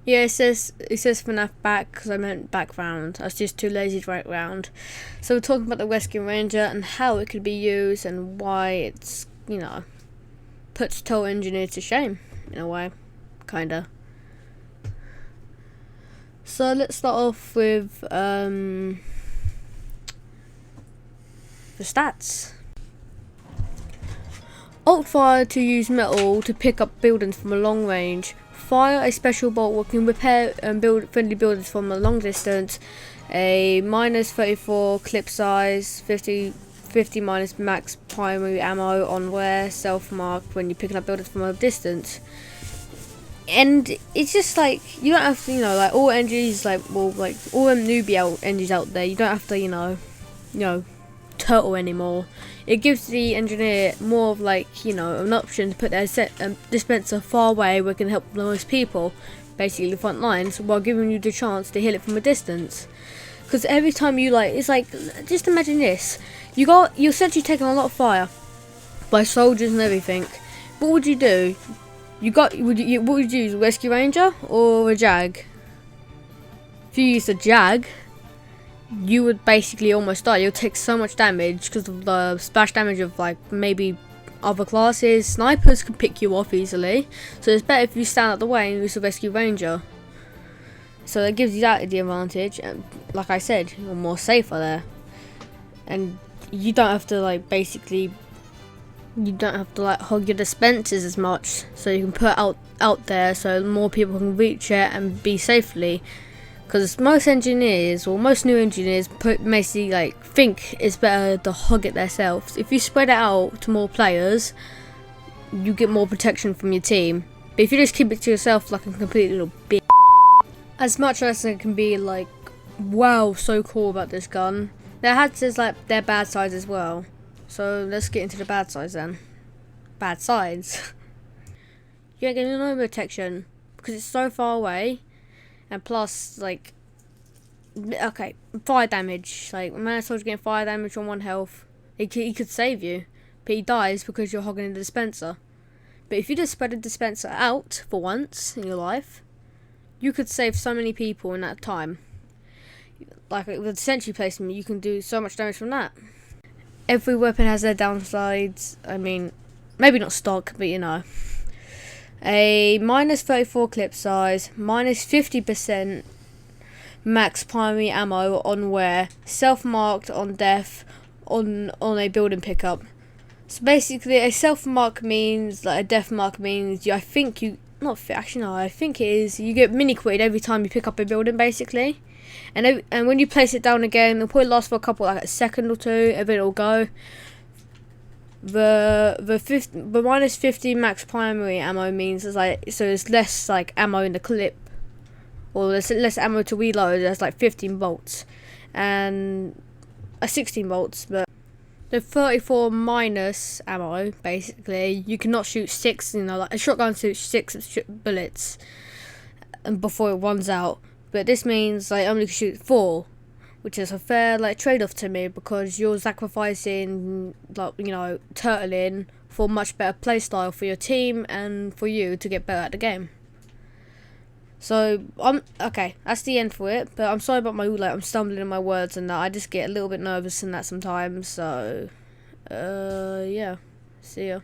Yeah, it says FNAF back because I meant background. I was just too lazy to write round. So we're talking about the Rescue Ranger and how it could be used and why it's puts Total Engineer to shame in a way, kinda. So let's start off with the stats. Alt fire to use metal to pick up buildings from a long range. Fire a special bolt that can repair and build friendly buildings from a long distance. A minus 34 clip size, 50 minus max primary ammo on wear, self marked when you're picking up buildings from a distance. And it's just like you don't have to, like all NGs, like all them newbie NGs out there. You don't have to, turtle anymore. It gives the engineer more of an option to put their dispenser far away where it can help the most people, basically the front lines, while giving you the chance to hit it from a distance. Because every time it's like, just imagine this: you're essentially taking a lot of fire by soldiers and everything. What would you do? What would you use, a Rescue Ranger or a Jag? If you use a Jag, you would basically almost die. You'll take so much damage because of the splash damage of maybe other classes. Snipers can pick you off easily, so it's better if you stand out the way and use a Rescue Ranger. So that gives you that the advantage, and like I said, you're more safer there, and you don't have to hog your dispensers as much, so you can put it out there so more people can reach it and be safely. Because most engineers, or most new engineers, basically think it's better to hog it themselves. If you spread it out to more players, you get more protection from your team. But if you just keep it to yourself like a complete little bitch, as much as it can be wow, so cool about this gun, there has their bad sides as well. So let's get into the bad sides then. Bad sides. You get no protection because it's so far away. And plus, fire damage. When a soldier getting fire damage on 1 health, he could save you, but he dies because you're hogging the dispenser. But if you just spread the dispenser out for once in your life, you could save so many people in that time. With sentry placement, you can do so much damage from that. Every weapon has their downsides. I mean, maybe not stock, but a minus 34 clip size, minus 50% max primary ammo on wear, self-marked on death on a building pickup. So basically, a self-mark means, a death mark means, I think it is, you get mini-quitted every time you pick up a building, basically. And when you place it down again, it'll probably last for a second or two, and then it'll go. The minus 50 max primary ammo means there's less ammo in the clip, or there's less ammo to reload. There's 15 volts and 16 volts, but the 34 minus ammo, basically you cannot shoot 6. A shotgun shoots 6 bullets and before it runs out, but this means I only can shoot 4. Which is a fair trade-off to me, because you're sacrificing turtling for much better playstyle for your team and for you to get better at the game. So that's the end for it. But I'm sorry about I'm stumbling in my words and that. I just get a little bit nervous in that sometimes. So yeah, see ya.